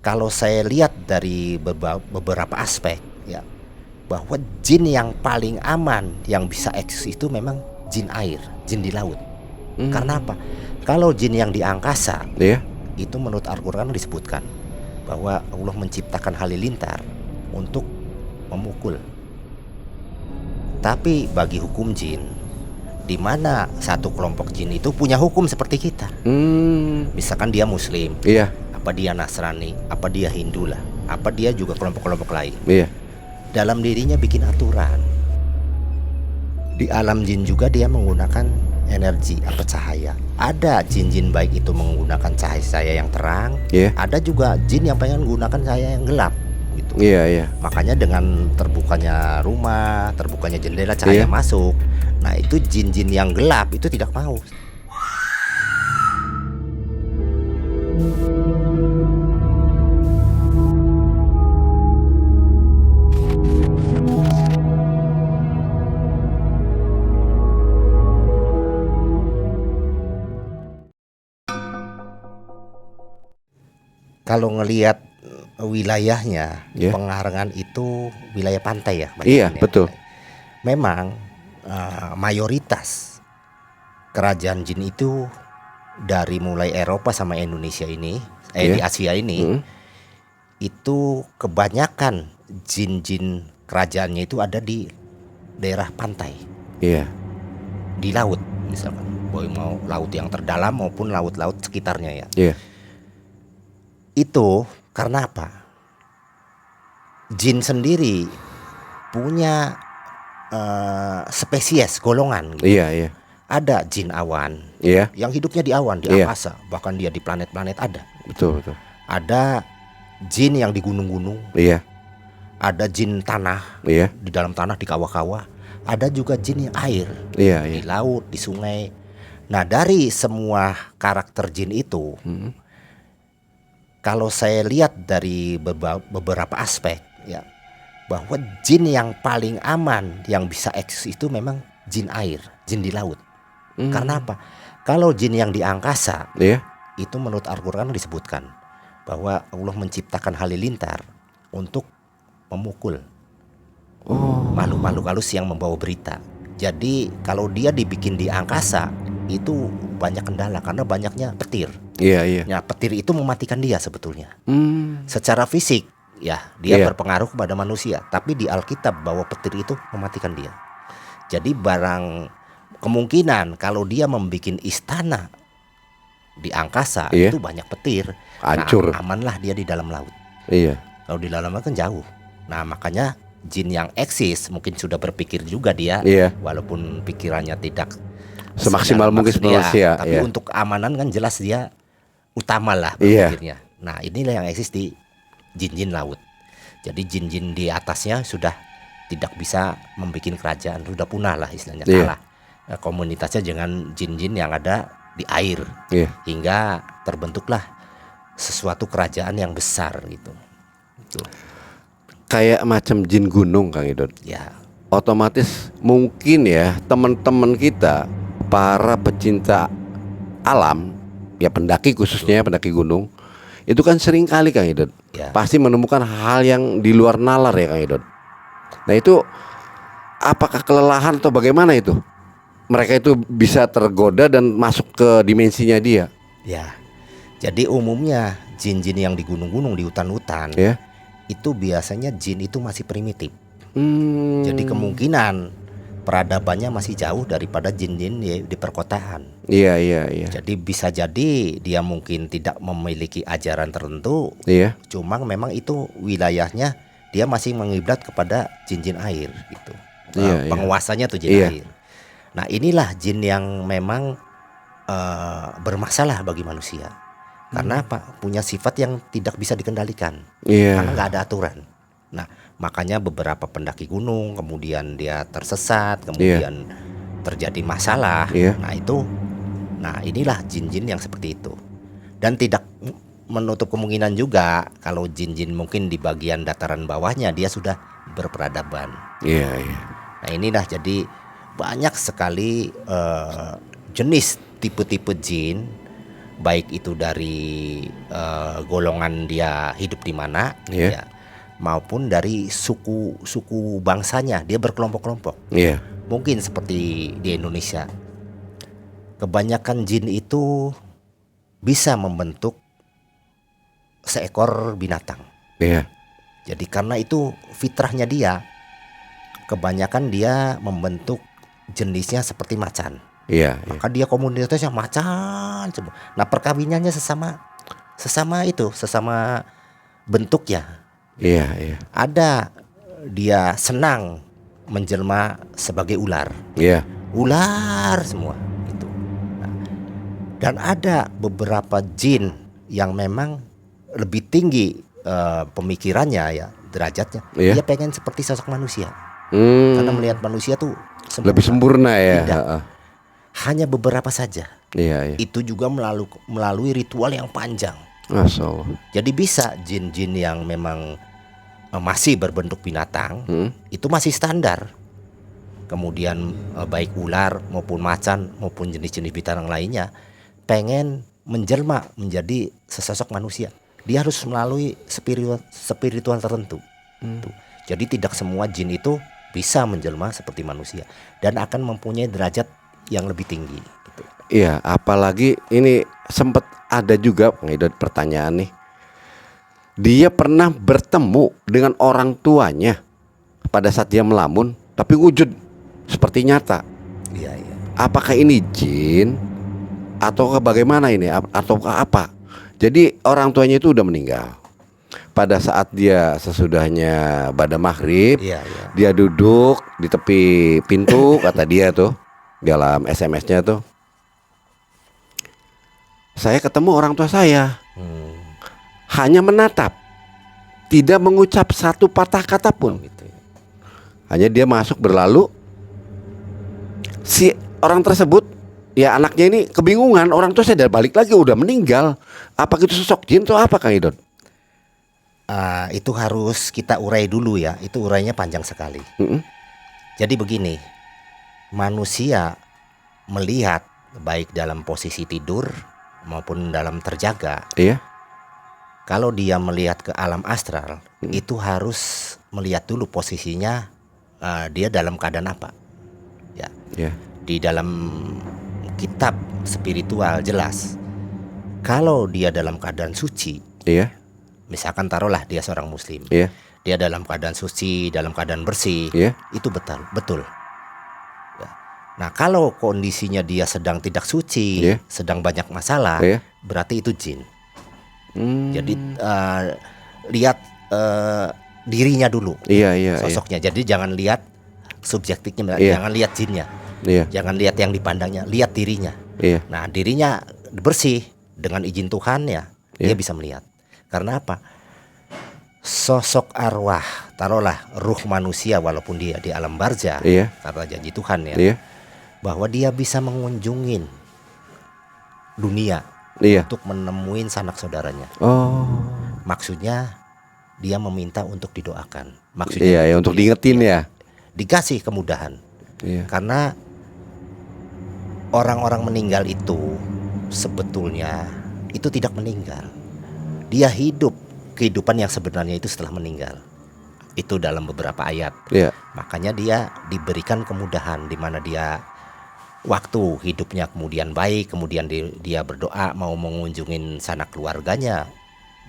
Kalau saya lihat dari beberapa aspek ya, bahwa jin yang paling aman yang bisa eksis itu memang jin air, jin di laut. Karena apa? Kalau jin yang di angkasa, Iya. itu menurut Al-Quran disebutkan bahwa Allah menciptakan halilintar untuk memukul. Tapi bagi hukum jin, di mana satu kelompok jin itu punya hukum seperti kita. Misalkan dia Muslim, Iya. apa dia Nasrani, apa dia Hindu lah, apa dia juga kelompok-kelompok lain. Iya. Dalam dirinya bikin aturan. Di alam jin juga dia menggunakan energi atau cahaya. Ada jin-jin baik itu menggunakan cahaya yang terang. Iya. Ada juga jin yang pengen menggunakan cahaya yang gelap gitu. Iya, iya. Makanya dengan terbukanya rumah, terbukanya jendela, cahaya Iya. masuk. Nah itu jin-jin yang gelap itu tidak mau. Kalau ngelihat wilayahnya, Iya. Pengarengan itu wilayah pantai ya. Iya, banyaknya. betul. Memang mayoritas kerajaan jin itu dari mulai Eropa sama Indonesia ini, Iya. di Asia ini, itu kebanyakan jin-jin kerajaannya itu ada di daerah pantai, Iya. di laut misalkan. Mau laut yang terdalam maupun laut-laut sekitarnya ya. Iya. Itu karena apa? Jin sendiri punya spesies golongan gitu. Iya, iya. Ada jin awan, Iya. yang hidupnya di awan, di Iya. angkasa, bahkan dia di planet-planet ada. Betul, betul. Ada jin yang di gunung-gunung, Iya. ada jin tanah, Iya. di dalam tanah, di kawah-kawah. Ada juga jin yang air, Iya, di iya. laut, di sungai. Nah dari semua karakter jin itu, kalau saya lihat dari beberapa aspek ya, bahwa jin yang paling aman yang bisa eksis itu memang jin air, jin di laut. Karena apa? Kalau jin yang di angkasa, Iya. itu menurut Al-Quran disebutkan bahwa Allah menciptakan halilintar untuk memukul makhluk-makhluk halus yang membawa berita. Jadi kalau dia dibikin di angkasa itu banyak kendala karena banyaknya petir. Iya, iya. Ya, petir itu mematikan dia sebetulnya. Hmm. Secara fisik ya dia Iya. berpengaruh kepada manusia, tapi di Alkitab bahwa petir itu mematikan dia. Jadi barang kemungkinan kalau dia membuat istana di angkasa, Iya. itu banyak petir. Hancur. Nah, amanlah dia di dalam laut. Iya. Kalau di dalam laut kan jauh. Nah makanya jin yang eksis mungkin sudah berpikir juga dia, Iya. walaupun pikirannya tidak Semaksimal sedalam mungkin manusia, manusia, tapi iya. untuk keamanan kan jelas dia utama lah Iya. berpikirnya. Nah inilah yang eksis di jin-jin laut. Jadi jin-jin di atasnya sudah tidak bisa membuat kerajaan, sudah punah lah istilahnya, Iya. kalah komunitasnya dengan jin-jin yang ada di air. Iya. Hingga terbentuklah sesuatu kerajaan yang besar gitu. Kayak macam jin gunung, Kang Idon. Ya, Otomatis mungkin ya teman-teman kita, para pecinta alam, ya pendaki khususnya pendaki gunung, itu kan sering kali, Kang Idon, ya. pasti menemukan hal yang di luar nalar ya, Kang Idon. Nah itu apakah kelelahan atau bagaimana itu? Mereka itu bisa tergoda dan masuk ke dimensinya dia. Ya, jadi umumnya jin-jin yang di gunung-gunung, di hutan-hutan, Ya. itu biasanya jin itu masih primitif. Jadi kemungkinan peradabannya masih jauh daripada jin-jin di perkotaan. Iya, iya, iya. Jadi bisa jadi dia mungkin tidak memiliki ajaran tertentu, Iya. cuma memang itu wilayahnya dia masih mengiblat kepada jin-jin air gitu. Iya, iya. Penguasanya tuh jin Iya. air. Nah inilah jin yang memang bermasalah bagi manusia. Karena apa? Punya sifat yang tidak bisa dikendalikan. Iya. Karena nggak ada aturan. Nah makanya beberapa pendaki gunung kemudian dia tersesat, kemudian terjadi masalah. Iya. Nah inilah jin-jin yang seperti itu. Dan tidak menutup kemungkinan juga kalau jin-jin mungkin di bagian dataran bawahnya dia sudah berperadaban. Iya, iya. Nah inilah jadi banyak sekali jenis tipe-tipe jin baik itu dari golongan dia hidup di mana, Iya. ya, maupun dari suku bangsanya, dia berkelompok-kelompok. Iya. Mungkin seperti di Indonesia, kebanyakan jin itu bisa membentuk seekor binatang. Iya. Jadi karena itu fitrahnya dia, kebanyakan dia membentuk jenisnya seperti macan. Iya. Maka dia komunitasnya macan semua. Nah, perkawinannya sesama bentuk ya. Iya. Iya. Ada dia senang menjelma sebagai ular. Iya. Ular semua itu. Nah, dan ada beberapa jin yang memang lebih tinggi pemikirannya ya, derajatnya. Iya. Dia pengen seperti sosok manusia. Hmm. Karena melihat manusia tuh Lebih sempurna ya. Tidak. Heeh. Hanya beberapa saja. Iya. Iya. Itu juga melalui ritual yang panjang. Masya Allah. Jadi bisa jin-jin yang memang masih berbentuk binatang, itu masih standar. Kemudian baik ular maupun macan maupun jenis-jenis binatang lainnya pengen menjelma menjadi sesosok manusia, dia harus melalui spiritual tertentu. Tuh. Jadi tidak semua jin itu bisa menjelma seperti manusia dan akan mempunyai derajat yang lebih tinggi gitu. Iya, apalagi ini sempat ada juga pertanyaan nih. Dia pernah bertemu dengan orang tuanya pada saat dia melamun, tapi wujud seperti nyata. Iya, iya. Apakah ini jin atau bagaimana ini atau apa? Jadi orang tuanya itu udah meninggal. Pada saat dia sesudahnya pada maghrib, Iya, iya. dia duduk di tepi pintu, kata dia tuh dalam SMS-nya tuh, saya ketemu orang tua saya, hanya menatap, tidak mengucap satu patah kata pun. Gitu ya. Hanya dia masuk berlalu. Si orang tersebut, ya anaknya ini kebingungan, orang tua saya balik lagi udah meninggal. Apa itu sosok jin atau apa, Kang Idon? Itu harus kita urai dulu ya. Itu urainya panjang sekali. Jadi begini, manusia melihat baik dalam posisi tidur maupun dalam terjaga. Iya. Kalau dia melihat ke alam astral, itu harus melihat dulu posisinya, dia dalam keadaan apa. Ya. Iya. Di dalam kitab spiritual jelas, kalau dia dalam keadaan suci, Iya. misalkan taruhlah dia seorang muslim, Iya. dia dalam keadaan suci, dalam keadaan bersih, Iya. itu betul. Ya. Nah, kalau kondisinya dia sedang tidak suci, Iya. sedang banyak masalah, Iya. berarti itu jin. Jadi lihat dirinya dulu, Iya, iya, sosoknya. Jadi jangan lihat subjektifnya, Iya. jangan lihat jinnya, Iya. jangan lihat yang dipandangnya, lihat dirinya. Iya. Nah, dirinya bersih dengan izin Tuhan ya, dia Iya. bisa melihat. Karena apa? Sosok arwah, taruhlah ruh manusia walaupun dia di alam barzah, Iya. karena janji Tuhan ya, Iya. bahwa dia bisa mengunjungin dunia Iya. untuk menemuin sanak saudaranya. Oh. Maksudnya dia meminta untuk didoakan. Iya, Maksudnya ya untuk diingetin ya. dikasih kemudahan. Iya. Karena orang-orang meninggal itu sebetulnya itu tidak meninggal. Dia hidup kehidupan yang sebenarnya itu setelah meninggal. Itu dalam beberapa ayat. Iya. Makanya dia diberikan kemudahan di mana dia waktu hidupnya kemudian baik, kemudian dia berdoa mau mengunjungin sanak keluarganya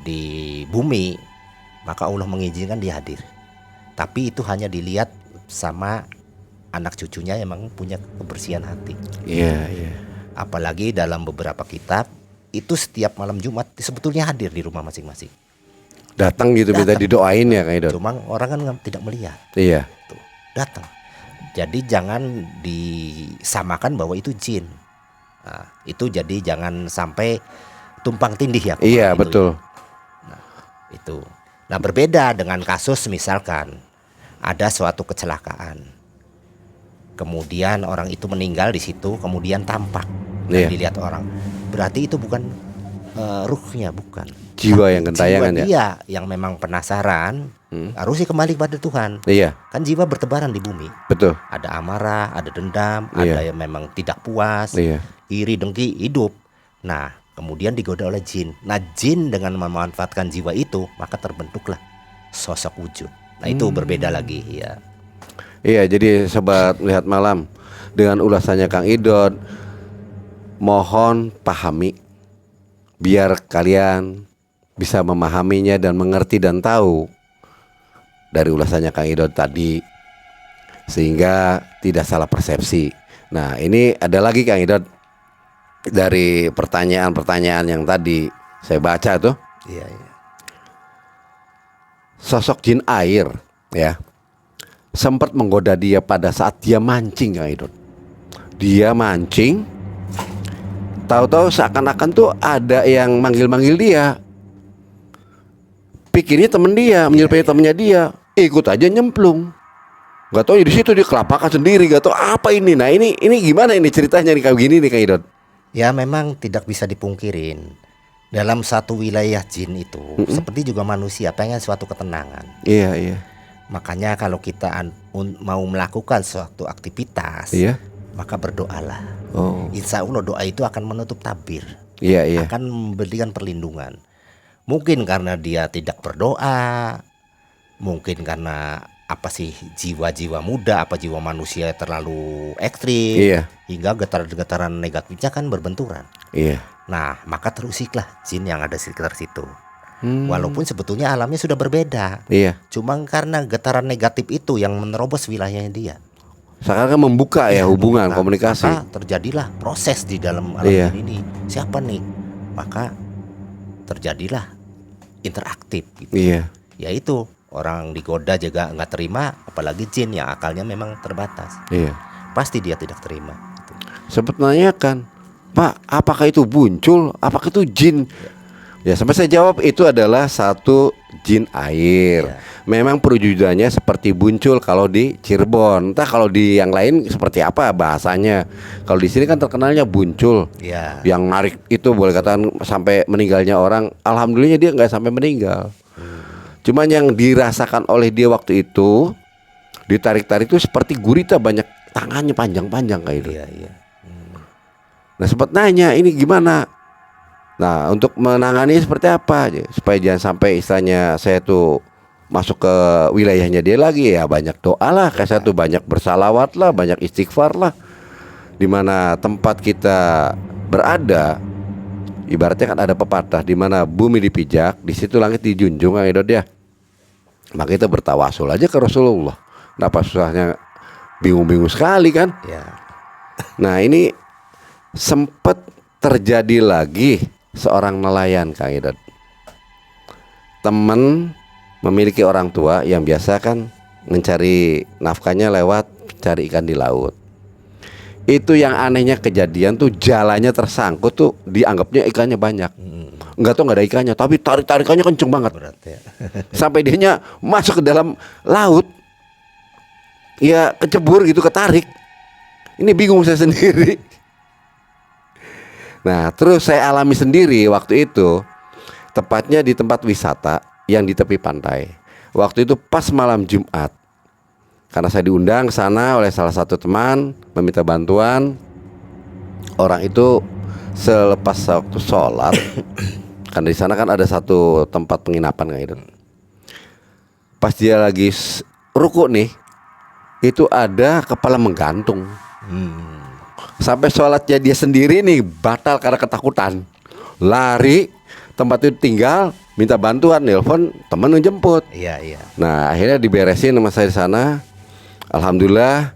di bumi, maka Allah mengizinkan dia hadir. Tapi itu hanya dilihat sama anak cucunya yang memang punya kebersihan hati. Iya, iya. Apalagi dalam beberapa kitab itu setiap malam Jumat sebetulnya hadir di rumah masing-masing. Datang gitu minta Datang. didoain ya, Kang Idon. Cuma orang kan tidak melihat. Iya. Tuh, datang. Jadi jangan disamakan bahwa itu jin. Nah, itu jadi jangan sampai tumpang tindih ya. Iya, itu betul. ya. Itu. Nah, berbeda dengan kasus misalkan ada suatu kecelakaan. Kemudian orang itu meninggal di situ, kemudian tampak dan Iya. dilihat orang. Berarti itu bukan ruhnya, bukan. Jiwa yang gentayangan Jiwa ya. dia yang memang penasaran, harusnya kembali kepada Tuhan. Iya, Kan jiwa bertebaran di bumi. betul. Ada amarah, ada dendam, Iya. ada yang memang tidak puas, Iya. iri, dengki, hidup. Nah, kemudian digoda oleh jin. Nah, jin dengan memanfaatkan jiwa itu, maka terbentuklah sosok wujud. Nah, itu berbeda lagi ya. Iya, jadi sobat melihat malam, dengan ulasannya Kang Idot, mohon pahami biar kalian bisa memahaminya dan mengerti dan tahu dari ulasannya Kang Idot tadi, sehingga tidak salah persepsi. Nah, ini ada lagi Kang Idot dari pertanyaan-pertanyaan yang tadi saya baca tuh. Iya, iya. Sosok jin air ya sempat menggoda dia pada saat dia mancing, Kang Idot. Dia mancing, tahu-tahu seakan-akan tuh ada yang manggil-manggil dia. Pikirnya temen dia, menyerupai temennya dia, ikut aja nyemplung. Gak tahu di situ dia kelapakan sendiri, gak tahu apa ini. Nah, ini gimana ini ceritanya nih kayak gini nih, Kang Idot? Ya, memang tidak bisa dipungkirin. Dalam satu wilayah jin itu seperti juga manusia pengen suatu ketenangan. Iya, iya. Makanya kalau kita mau melakukan suatu aktivitas, Iya. maka berdoalah. Oh. Insya Allah doa itu akan menutup tabir, Iya, iya. akan memberikan perlindungan. Mungkin karena dia tidak berdoa, mungkin karena apa sih, jiwa-jiwa muda, apa jiwa manusia terlalu ekstrim, Iya. hingga getaran-getaran negatifnya kan berbenturan. Iya. Nah, maka terusiklah jin yang ada di sekitar situ. Walaupun sebetulnya alamnya sudah berbeda, Iya. cuma karena getaran negatif itu yang menerobos wilayahnya dia. Sekarang kan membuka ya hubungan, Nah, komunikasi. maka terjadilah proses di dalam alam Iya. jin ini. Siapa nih? Maka terjadilah interaktif gitu. Iya. Yaitu orang digoda juga nggak terima, apalagi jin yang akalnya memang terbatas. Iya. Pasti dia tidak terima gitu. Sepertinya kan, Pak, apakah itu buncul? Apakah itu jin? Ya, sampai saya jawab itu adalah satu jin air. Ya. Memang perwujudannya seperti buncul kalau di Cirebon. Entah kalau di yang lain seperti apa bahasanya. Kalau di sini kan terkenalnya buncul. Ya. Yang narik itu boleh katakan sampai meninggalnya orang. Alhamdulillah dia nggak sampai meninggal. Cuman yang dirasakan oleh dia waktu itu, ditarik-tarik itu seperti gurita, banyak tangannya panjang-panjang kayak itu. Iya, iya. Nah, sempat nanya ini gimana. Nah, untuk menangani seperti apa aja, supaya jangan sampai istilahnya saya tuh masuk ke wilayahnya dia lagi, ya banyak doa lah, kayak saya tuh banyak bersalawat lah, banyak istighfar lah. Dimana tempat kita berada, ibaratnya kan ada pepatah, dimana bumi dipijak, di situ langit dijunjung, Kang Idot ya. Maka kita bertawasul aja ke Rasulullah. Kenapa susahnya, bingung-bingung sekali kan? Ya. Nah, ini sempat terjadi lagi seorang nelayan, Kang Idot. Temen memiliki orang tua yang biasa kan mencari nafkahnya lewat cari ikan di laut. Itu yang anehnya kejadian tuh, jalannya tersangkut tuh, dianggapnya ikannya banyak. Enggak tahu, nggak ada ikannya, tapi tarik-tarikannya kenceng banget. Berat ya. Sampai dianya masuk ke dalam laut. Ya kecebur gitu, ketarik. Ini bingung saya sendiri. Nah, terus saya alami sendiri waktu itu, tepatnya di tempat wisata yang di tepi pantai. Waktu itu pas malam Jumat, karena saya diundang ke sana oleh salah satu teman, meminta bantuan. Orang itu selepas waktu sholat, kan di sana kan ada satu tempat penginapan kayak gitu. Pas dia lagi ruku nih, itu ada kepala menggantung. Sampai sholatnya dia sendiri nih batal karena ketakutan. Lari, tempat itu tinggal, minta bantuan, nelpon teman menjemput. Iya, iya. Nah, akhirnya diberesin sama saya di sana. Alhamdulillah,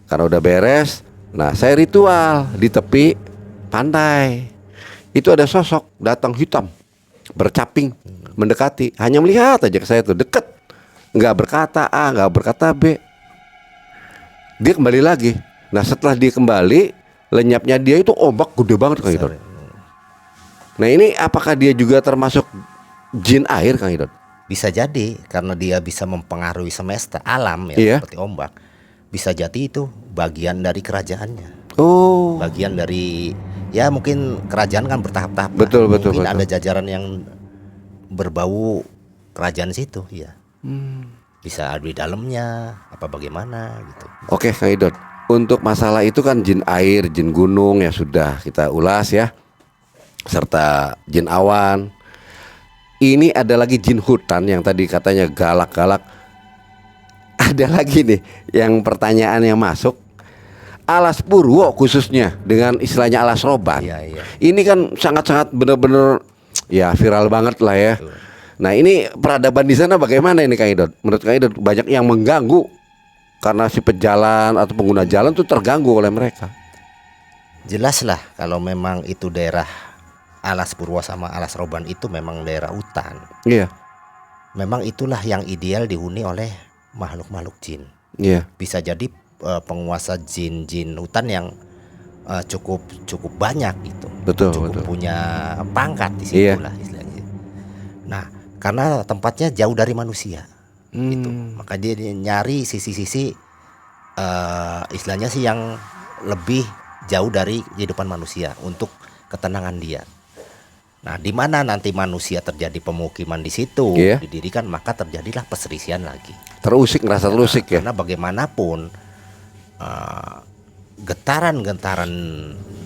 karena udah beres. Nah, saya ritual di tepi pantai. Itu ada sosok datang hitam, bercaping, mendekati. Hanya melihat aja ke saya tuh, deket. Nggak berkata A, nggak berkata B. Dia kembali lagi. Nah, setelah dia kembali, lenyapnya dia itu ombak gede banget Kang Idot. Nah, ini apakah dia juga termasuk jin air, Kang Idot? Bisa jadi karena dia bisa mempengaruhi semesta alam ya, Iya. seperti ombak. Bisa jadi itu bagian dari kerajaannya. Oh, Bagian dari, ya mungkin kerajaan kan bertahap-tahap. Betul, betul, Mungkin betul. ada jajaran yang berbau kerajaan situ, ya. Bisa ada di dalamnya apa bagaimana gitu. oke Kang Idot. Untuk masalah itu kan jin air, jin gunung ya sudah kita ulas ya. serta jin awan. Ini ada lagi jin hutan yang tadi katanya galak-galak. Ada lagi nih yang pertanyaan yang masuk, alas Purwo khususnya dengan istilahnya alas roban. Iya, iya. Ini kan sangat-sangat benar-benar ya viral banget lah ya. Betul. Nah ini peradaban di sana bagaimana ini Kang Idot? Menurut Kang Idot banyak yang mengganggu karena si pejalan atau pengguna jalan tuh terganggu oleh mereka. Jelas lah kalau memang itu daerah Alas Purwo sama Alas Roban itu memang daerah hutan. Iya, Memang itulah yang ideal dihuni oleh makhluk-makhluk jin. iya, Bisa jadi penguasa jin-jin hutan yang cukup banyak gitu. betul, Cukup betul. punya pangkat di Iya. situ lah istilahnya. Nah, karena tempatnya jauh dari manusia. Gitu. Maka dia nyari sisi-sisi istilahnya sih yang lebih jauh dari kehidupan manusia untuk ketenangan dia. Nah, di mana nanti manusia terjadi pemukiman di situ, Iya. didirikan, maka terjadilah perselisihan lagi. Terusik, ngerasa terusik ya. Karena bagaimanapun getaran-getaran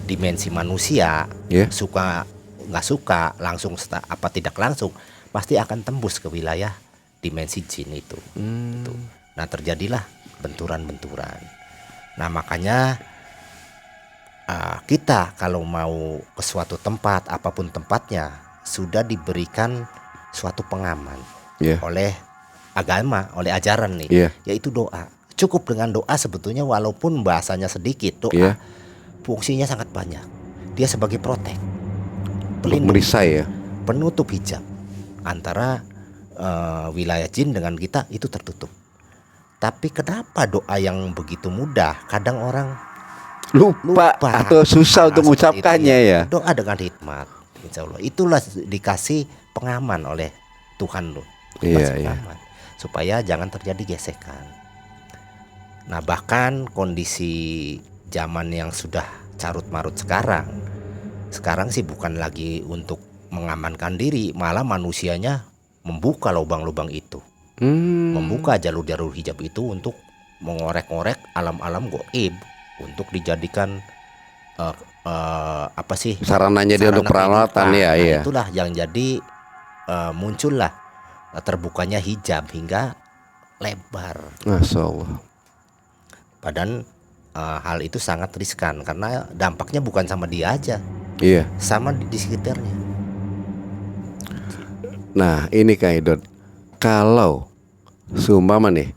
dimensi manusia, Iya. suka nggak suka, langsung apa tidak langsung, pasti akan tembus ke wilayah dimensi jin itu. Gitu. Nah, terjadilah benturan-benturan. Nah, makanya kita kalau mau ke suatu tempat, apapun tempatnya, sudah diberikan suatu pengaman Iya. oleh agama, oleh ajaran nih, Iya. yaitu doa. Cukup dengan doa sebetulnya, walaupun bahasanya sedikit, doa Iya. fungsinya sangat banyak. Dia sebagai protek, Untuk pelindung, merisai ya. penutup hijab antara wilayah jin dengan kita itu tertutup. Tapi kenapa doa yang begitu mudah kadang orang Lupa atau susah untuk seperti itu, mengucapkannya ya. Doa dengan hikmat, insya Allah itulah dikasih pengaman oleh Tuhan loh. Iya, Dikasih iya. pengaman, supaya jangan terjadi gesekan. Nah, bahkan kondisi zaman yang sudah carut marut sekarang sih bukan lagi untuk mengamankan diri, malah manusianya membuka lubang-lubang itu, membuka jalur-jalur hijab itu untuk mengorek-ngorek alam-alam goib, untuk dijadikan apa sih, Sarananya dia untuk sarana peralatan kehidupan. ya, Nah, iya. itulah yang jadi muncullah terbukanya hijab hingga lebar. Masya Allah. Padahal hal itu sangat riskan karena dampaknya bukan sama dia aja, Iya. sama di sekitarnya. Nah ini Kang Idot, kalau seumpama nih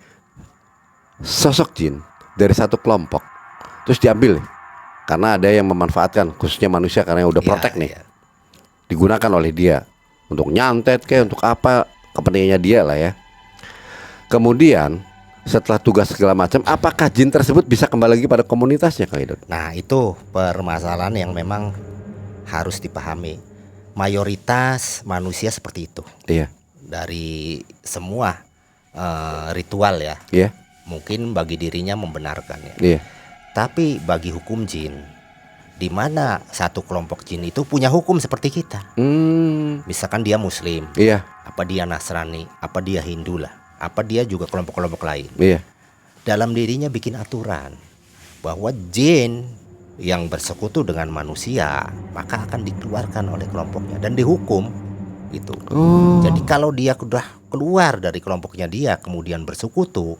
sosok jin dari satu kelompok terus diambil nih, karena ada yang memanfaatkan khususnya manusia karena udah Iya, protek nih, iya. digunakan oleh dia untuk nyantet kayak untuk apa kepentingannya dia lah ya. Kemudian setelah tugas segala macam, apakah jin tersebut bisa kembali lagi pada komunitasnya Kang Idot? Nah, itu permasalahan yang memang harus dipahami. Mayoritas manusia seperti itu. Iya. Dari semua ritual ya, Iya. mungkin bagi dirinya membenarkan ya. Iya. Tapi bagi hukum jin, di mana satu kelompok jin itu punya hukum seperti kita. Misalkan dia Muslim, Iya. apa dia Nasrani, apa dia Hindu lah, apa dia juga kelompok-kelompok lain. Iya. Dalam dirinya bikin aturan bahwa jin yang bersekutu dengan manusia maka akan dikeluarkan oleh kelompoknya dan dihukum gitu. Jadi kalau dia sudah keluar dari kelompoknya dia kemudian bersekutu,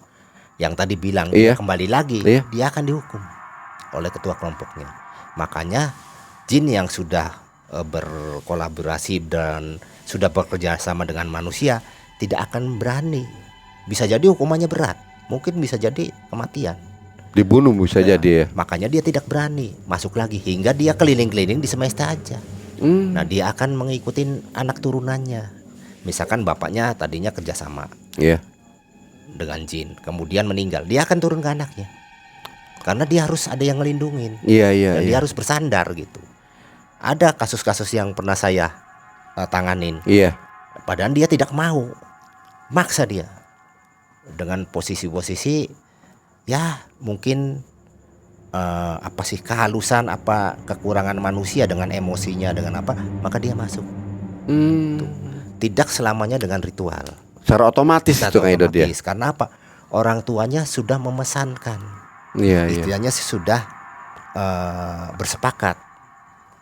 yang tadi bilang Iya. dia kembali lagi, Iya. dia akan dihukum oleh ketua kelompoknya. Makanya jin yang sudah berkolaborasi dan sudah bekerja sama dengan manusia tidak akan berani. Bisa jadi hukumannya berat, mungkin bisa jadi kematian. Dibunuh bisa jadi ya. Makanya dia tidak berani masuk lagi hingga dia keliling-keliling di semesta aja. Nah, dia akan mengikuti anak turunannya. Misalkan bapaknya tadinya kerjasama Iya. dengan jin, kemudian meninggal, dia akan turun ke anaknya. Karena dia harus ada yang ngelindungin. Iya, iya, Dan iya. dia harus bersandar gitu. Ada kasus-kasus yang pernah saya tanganin. Iya. Padahal dia tidak mau, maksa dia dengan posisi-posisi ya mungkin apa sih kehalusan, apa kekurangan manusia dengan emosinya, dengan apa, maka dia masuk. Tidak selamanya dengan ritual. Secara otomatis itu Secara Kang Idot ya. otomatis. Karena apa? Orang tuanya sudah memesankan. Iya, iya. Istilahnya sih sudah bersepakat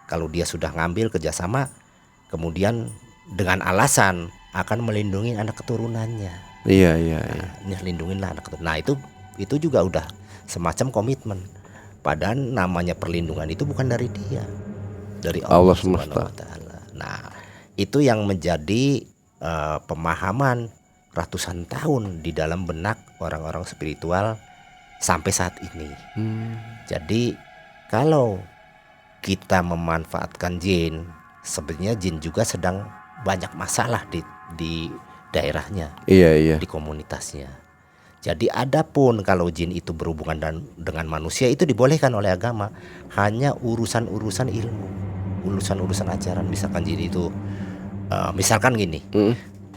kalau dia sudah ngambil kerjasama, kemudian dengan alasan akan melindungi anak keturunannya. Iya, iya, iya. Nah, ini lindunginlah anak keturunan. Nah itu juga udah semacam komitmen. Padahal namanya perlindungan itu bukan dari dia, dari Allah Subhanahu wa Ta'ala. Nah itu yang menjadi pemahaman ratusan tahun di dalam benak orang-orang spiritual sampai saat ini. Jadi kalau kita memanfaatkan jin, sebenarnya jin juga sedang banyak masalah di daerahnya, Iya. di komunitasnya. Jadi adapun kalau jin itu berhubungan dengan manusia itu dibolehkan oleh agama, hanya urusan-urusan ilmu, urusan-urusan ajaran. Misalkan jin itu misalkan gini,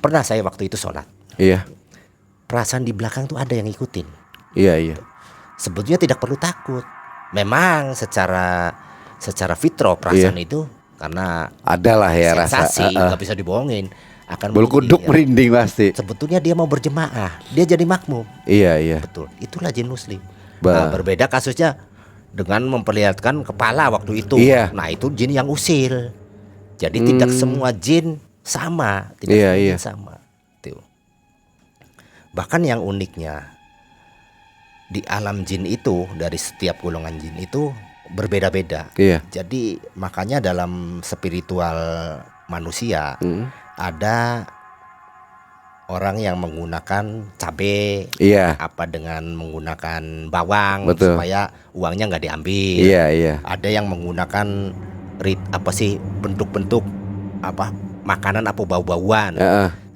pernah saya waktu itu sholat, Iya. perasaan di belakang tuh ada yang ngikutin. Iya. Sebetulnya tidak perlu takut. Memang secara fitrah perasaan itu karena Adalah ya sensasi, rasa nggak bisa dibohongin, akan bulu kuduk merinding pasti. Sebetulnya dia mau berjemaah, dia jadi makmum. Iya. Betul, itulah jin muslim. Nah, berbeda kasusnya dengan memperlihatkan kepala waktu itu. Iya. Nah itu jin yang usil. Jadi tidak semua jin sama, tidak semua jin sama. Tuh. Bahkan yang uniknya di alam jin itu, dari setiap golongan jin itu berbeda-beda. Iya. Jadi makanya dalam spiritual manusia ada orang yang menggunakan cabai, apa dengan menggunakan bawang. Betul. Supaya uangnya nggak diambil. Iya. Ada yang menggunakan bentuk-bentuk apa makanan apa bau-bauan.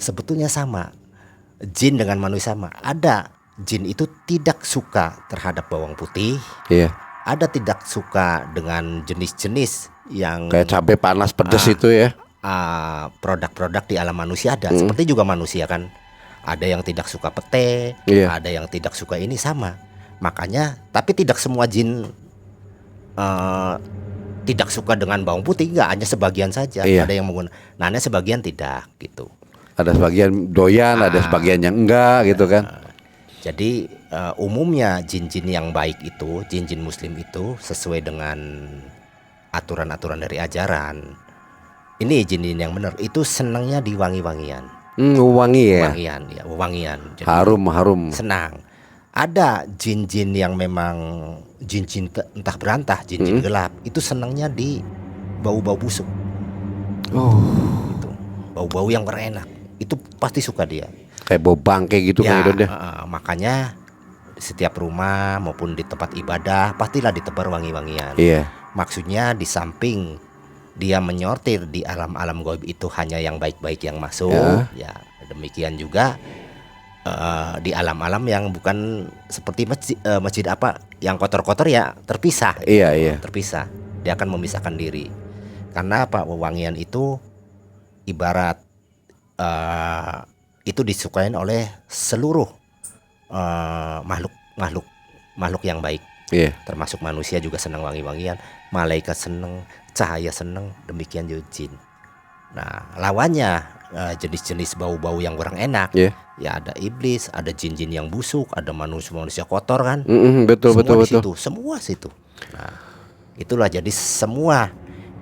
Sebetulnya sama. Jin dengan manusia sama. Ada jin itu tidak suka terhadap bawang putih. Iya. Ada tidak suka dengan jenis-jenis yang kayak cabai panas pedas itu ya. Produk-produk di alam manusia ada. Seperti juga manusia kan. Ada yang tidak suka pete, ada yang tidak suka ini sama. Makanya, tapi tidak semua jin tidak suka dengan bawang putih, enggak, hanya sebagian saja. Ada yang menggunakan, nah hanya sebagian tidak gitu. Ada sebagian doyan, ada sebagian yang enggak gitu kan. Jadi umumnya jin-jin yang baik itu, jin-jin muslim itu sesuai dengan aturan-aturan dari ajaran. Ini jin-jin yang benar itu senangnya di wangi-wangian. Wangi ya. Wangian. Jadi harum. Senang. Ada jin-jin yang memang jin-jin entah berantah, jin-jin gelap, itu senangnya di bau-bau busuk. Itu bau-bau yang berenak, itu pasti suka dia. Kayak bau bangke gitu kan ya. Makanya setiap rumah maupun di tempat ibadah pastilah ditebar wangi-wangian. Maksudnya di samping dia menyortir di alam-alam gaib itu hanya yang baik-baik yang masuk, ya demikian juga di alam-alam yang bukan seperti masjid apa yang kotor-kotor ya terpisah. Terpisah. Dia akan memisahkan diri. Karena apa? Wewangian itu ibarat itu disukain oleh seluruh makhluk yang baik. Termasuk manusia juga senang wangi-wangian, malaikat senang, cahaya senang, demikian juga jin. Nah, lawannya jenis-jenis bau-bau yang kurang enak. Ya ada iblis, ada jin-jin yang busuk, ada manusia kotor kan. Betul. Semua situ. Nah, itulah jadi semua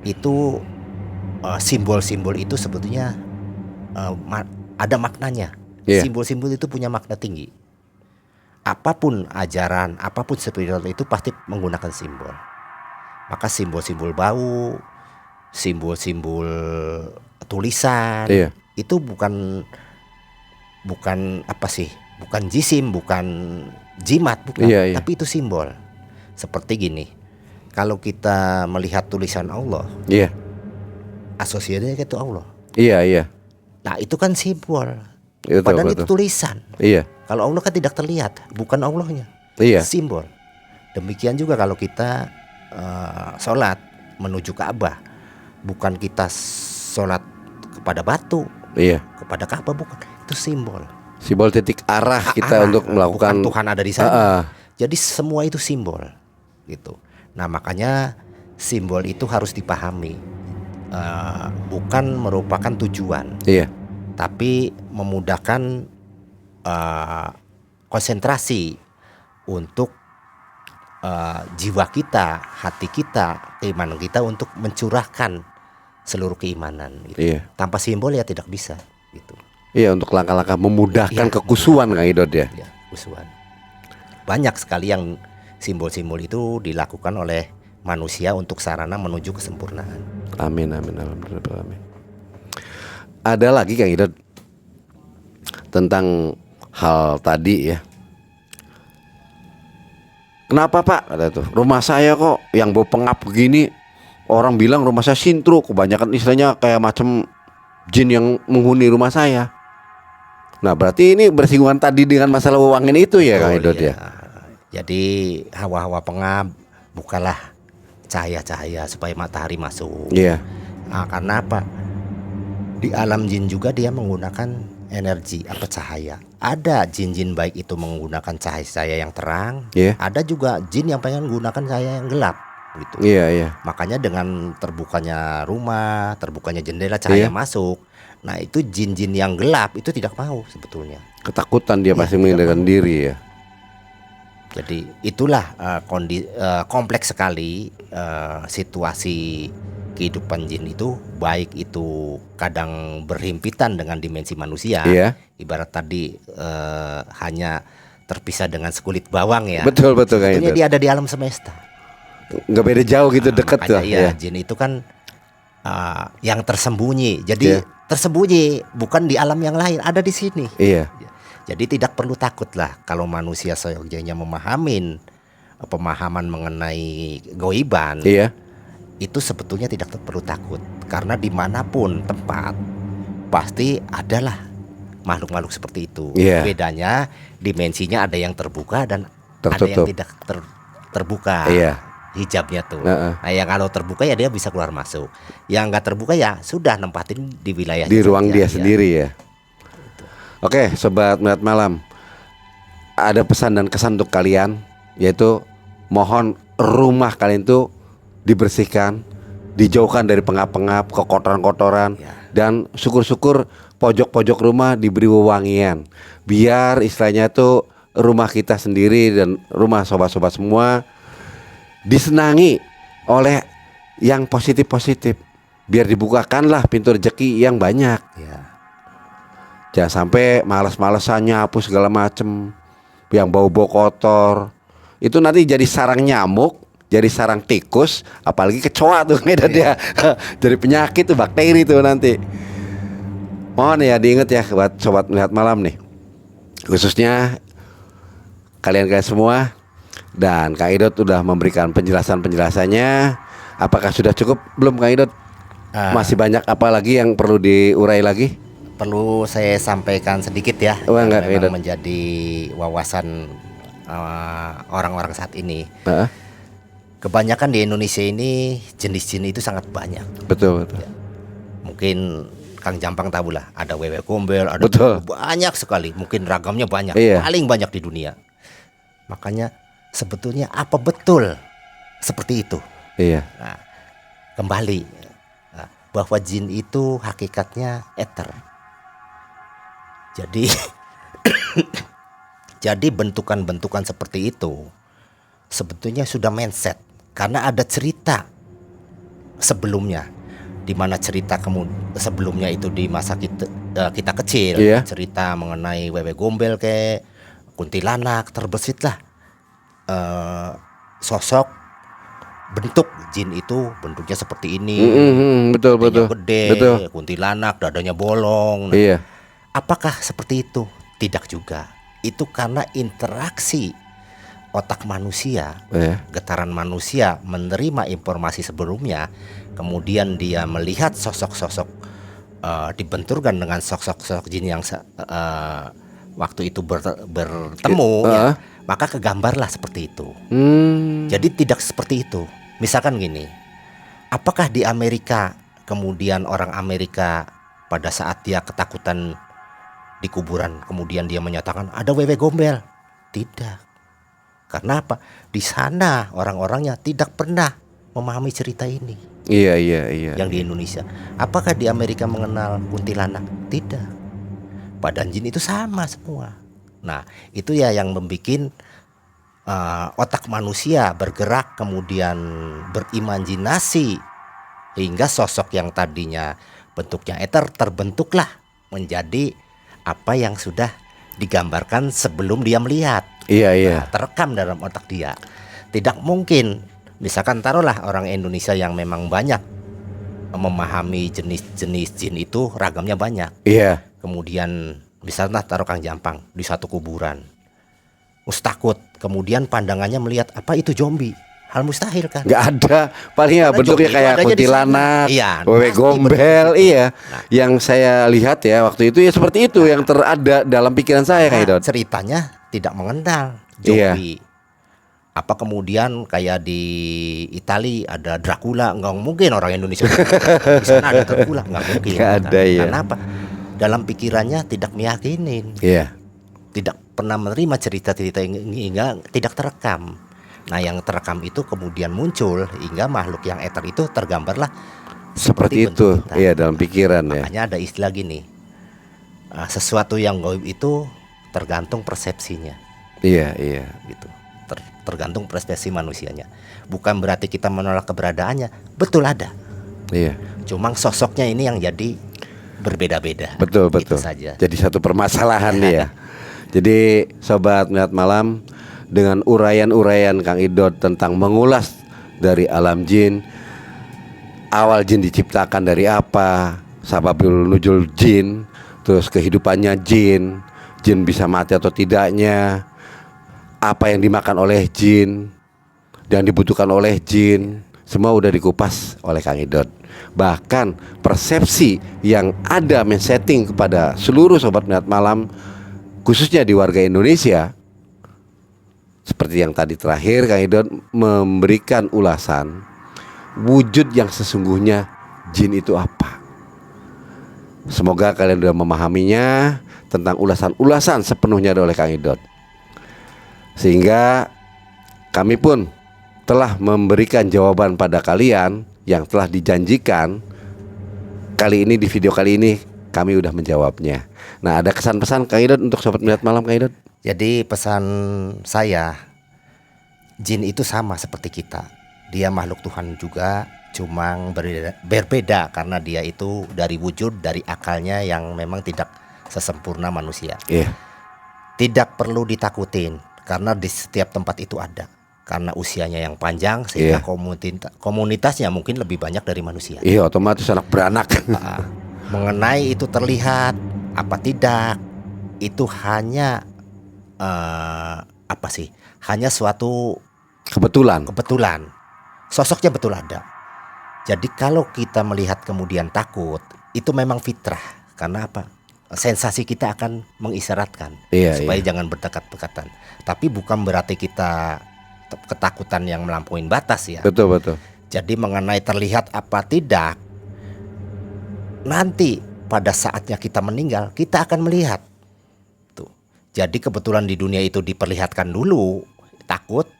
itu simbol-simbol itu sebetulnya ada maknanya. Simbol-simbol itu punya makna tinggi. Apapun ajaran, apapun spiritual itu pasti menggunakan simbol. Maka simbol-simbol bau, simbol-simbol tulisan, itu bukan apa sih? Bukan jisim, bukan jimat, bukan. Tapi itu simbol. Seperti gini, kalau kita melihat tulisan Allah, asosiasinya itu Allah. Nah itu kan simbol. Padahal itu tulisan. Kalau Allah kan tidak terlihat, bukan Allahnya. Simbol. Demikian juga kalau kita sholat menuju Ka'bah, bukan kita sholat kepada batu, kepada Ka'bah, bukan. Itu simbol. Simbol titik arah kita untuk melakukan. Bukan Tuhan ada di sana. Jadi semua itu simbol, gitu. Nah makanya simbol itu harus dipahami, bukan merupakan tujuan. Tapi memudahkan konsentrasi untuk jiwa kita, hati kita, keimanan kita untuk mencurahkan seluruh keimanan gitu. Iya. Tanpa simbol ya tidak bisa gitu. Iya, untuk langkah-langkah memudahkan Iya. kekusuhan Kang Idot ya. Ya, usuhan. Banyak sekali yang simbol-simbol itu dilakukan oleh manusia untuk sarana menuju kesempurnaan. Amin amin alhamdulillah amin. Ada lagi Kang Idot tentang hal tadi ya. Kenapa Pak? Kata tuh, rumah saya kok yang bau pengap begini. Orang bilang rumah saya sintru, kebanyakan istilahnya kayak macam jin yang menghuni rumah saya. Nah berarti ini bersinggungan tadi dengan masalah wewangian itu ya Kang Idot ya. Jadi hawa-hawa pengap, bukalah cahaya-cahaya supaya matahari masuk. Iya. Nah, karena apa? Di alam jin juga dia menggunakan energi apa cahaya. Ada jin-jin baik itu menggunakan cahaya yang terang. Iya. Ada juga jin yang pengen menggunakan cahaya yang gelap gitu. Iya iya. Makanya dengan terbukanya rumah, terbukanya jendela cahaya Iya. masuk. Nah itu jin-jin yang gelap itu tidak mau sebetulnya. Ketakutan dia Iya, pasti tidak menghindarkan mau. diri ya. Jadi itulah kompleks sekali situasi kehidupan jin itu, baik itu kadang berhimpitan dengan dimensi manusia. Iya. Ibarat tadi hanya terpisah dengan sekulit bawang ya. Betul betul Kang Sebetulnya Idot. dia ada di alam semesta. Nggak beda jauh gitu, deket Makanya tuh iya, ya. jin itu kan yang tersembunyi. Jadi Iya. tersembunyi bukan di alam yang lain, ada di sini. Iya. Jadi tidak perlu takut lah kalau manusia seyogyanya memahamin pemahaman mengenai goiban. Iya. Itu sebetulnya tidak perlu takut, karena dimanapun tempat pasti adalah makhluk-makhluk seperti itu. Iya. Bedanya dimensinya ada yang terbuka dan ada Tertutup. yang tidak terbuka. Iya. Hijabnya tuh. Heeh. Nah yang kalau terbuka ya dia bisa keluar masuk. Yang nggak terbuka ya sudah nempatin di wilayah Di ruang dia sendiri ya. Oke, sobat Melihat Malam, ada pesan dan kesan untuk kalian, yaitu mohon rumah kalian tuh dibersihkan, dijauhkan dari pengap-pengap, kekotoran-kotoran, Ya. dan syukur-syukur pojok-pojok rumah diberi wewangian, biar istilahnya tuh rumah kita sendiri dan rumah sobat-sobat semua disenangi oleh yang positif-positif, biar dibukakanlah pintu rezeki yang banyak. Ya. Jangan sampai malas-malesan nyapu segala macem, yang bau-bau kotor. Itu nanti jadi sarang nyamuk, jadi sarang tikus, apalagi kecoa tuh dia. Jadi penyakit tuh, bakteri tuh nanti. Mohon ya diingat ya buat sobat Melihat Malam nih, khususnya kalian semua. Dan Kang Idot udah memberikan penjelasannya. Apakah sudah cukup belum Kang Idot? Masih banyak apa lagi yang perlu diurai lagi? Perlu saya sampaikan sedikit ya, Oh, yang enggak, memang Kang. menjadi wawasan orang-orang saat ini. Heeh, Kebanyakan di Indonesia ini jenis jin itu sangat banyak. betul betul. Mungkin Kang Jampang tahu lah, ada wewe gombel, ada Betul. banyak sekali. Mungkin ragamnya banyak, Iya. paling banyak di dunia. Makanya sebetulnya apa betul seperti itu? Iya. Nah, kembali bahwa jin itu hakikatnya ether. Jadi jadi bentukan-bentukan seperti itu sebetulnya sudah mindset, karena ada cerita sebelumnya, di mana cerita sebelumnya itu di masa kita kecil. Iya. Cerita mengenai wewe gombel kayak kuntilanak, terbesitlah sosok bentuk jin itu bentuknya seperti ini. Betul Dadanya betul. gede, Betul. kuntilanak, dadanya bolong. Nah, Iya. apakah seperti itu? Tidak juga. Itu karena interaksi otak manusia, Iya. getaran manusia menerima informasi sebelumnya, kemudian dia melihat sosok-sosok dibenturkan dengan sosok-sosok jin yang waktu itu bertemu, ya, maka kegambarlah seperti itu. Jadi tidak seperti itu. Misalkan gini, apakah di Amerika kemudian orang Amerika pada saat dia ketakutan di kuburan kemudian dia menyatakan ada wewe gombel? Tidak. Karena apa? Di sana orang-orangnya tidak pernah memahami cerita ini. Iya iya iya. Yang di Indonesia, apakah di Amerika mengenal kuntilanak? Tidak. Badan jin itu sama semua. Nah, itu ya yang membuat otak manusia bergerak kemudian berimajinasi hingga sosok yang tadinya bentuknya eter terbentuklah menjadi apa yang sudah digambarkan sebelum dia melihat. Iya, iya. Nah, terekam dalam otak dia. Tidak mungkin misalkan taruhlah orang Indonesia yang memang banyak memahami jenis-jenis jin itu ragamnya banyak. Iya. Kemudian misalnya taruh Kang Jampang di satu kuburan, takut. Kemudian pandangannya melihat apa itu zombie, hal mustahil kan? Nggak ada, paling ya Karena bentuknya zombie kayak itu adanya di kuntilanak, sana. Iya, wewe pasti gombel, bentuknya. iya. Nah. Yang saya lihat ya waktu itu ya seperti itu yang terada dalam pikiran saya Kang Idot. Ceritanya tidak mengenal Iya. zombie. Apa kemudian kayak di Itali ada Dracula, nggak mungkin orang Indonesia di sana ada Dracula, nggak mungkin. Nggak ada, ya. Karena apa? Dalam pikirannya tidak meyakinin, Iya. tidak pernah menerima cerita-cerita ini hingga tidak terekam. Nah, yang terekam itu kemudian muncul hingga makhluk yang eter itu tergambarlah Seperti itu, bentuk kita. iya dalam pikiran ya. Makanya ada istilah gini, sesuatu yang gaib itu tergantung persepsinya, Iya, iya. gitu. Tergantung persepsi manusianya. Bukan berarti kita menolak keberadaannya, betul ada. Iya. Cuma sosoknya ini yang jadi berbeda-beda. Betul, Gitu betul. saja. Jadi satu permasalahan nih ya. Jadi sobat Melihat Malam, dengan uraian-uraian Kang Idot tentang mengulas dari alam jin, awal jin diciptakan dari apa, sababul nuzul jin, terus kehidupannya jin, jin bisa mati atau tidaknya, apa yang dimakan oleh jin, yang dibutuhkan oleh jin, semua udah dikupas oleh Kang Idot. Bahkan persepsi yang ada men-setting kepada seluruh sobat Melihat Malam, khususnya di warga Indonesia, seperti yang tadi terakhir Kang Idot memberikan ulasan wujud yang sesungguhnya jin itu apa. Semoga kalian sudah memahaminya tentang ulasan-ulasan sepenuhnya oleh Kang Idot, sehingga kami pun telah memberikan jawaban pada kalian yang telah dijanjikan. Kali ini di video kali ini kami udah menjawabnya. Nah, ada kesan-pesan Kang Idot untuk sobat Melihat Malam Kang Idot? Jadi pesan saya, jin itu sama seperti kita. Dia makhluk Tuhan juga, cuma berbeda karena dia itu dari wujud, dari akalnya yang memang tidak sesempurna manusia. Iya. Tidak perlu ditakutin karena di setiap tempat itu ada. Karena usianya yang panjang sehingga komunitasnya mungkin lebih banyak dari manusia. Iya, otomatis anak beranak. Mengenai itu terlihat apa tidak, itu hanya hanya suatu Kebetulan. Sosoknya betul ada. Jadi kalau kita melihat kemudian takut, itu memang fitrah. Karena apa? Sensasi kita akan mengisyaratkan supaya jangan berdekat-dekatan. Tapi bukan berarti kita ketakutan yang melampaui batas ya. Betul, betul. Jadi mengenai terlihat apa tidak, nanti pada saatnya kita meninggal, kita akan melihat. Tuh. Jadi kebetulan di dunia itu diperlihatkan dulu takut.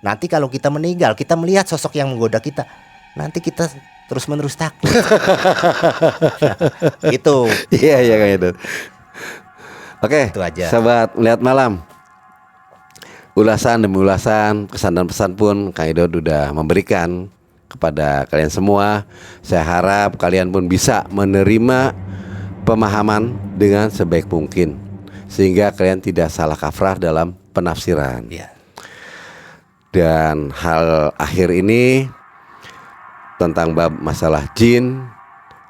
Nanti kalau kita meninggal, kita melihat sosok yang menggoda kita. Nanti kita terus-menerus takut. Itu. Iya, iya Kang Idot. Oke, Itu aja. sobat Melihat Malam, ulasan demi ulasan, pesan dan pesan pun Kang Idot udah memberikan kepada kalian semua. Saya harap kalian pun bisa menerima pemahaman dengan sebaik mungkin, sehingga kalian tidak salah kaprah dalam penafsiran. Ya. Dan hal akhir ini tentang bab masalah jin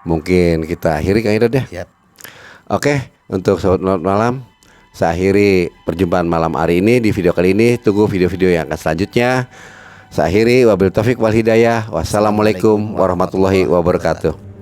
mungkin kita akhiri Kang Idot ya. Siap. Oke, untuk sobat Melihat Malam, saya akhiri perjumpaan malam hari ini di video kali ini. Tunggu video-video yang akan selanjutnya. Saya akhiri, wabillahi taufik wal hidayah. Wassalamualaikum warahmatullahi wabarakatuh.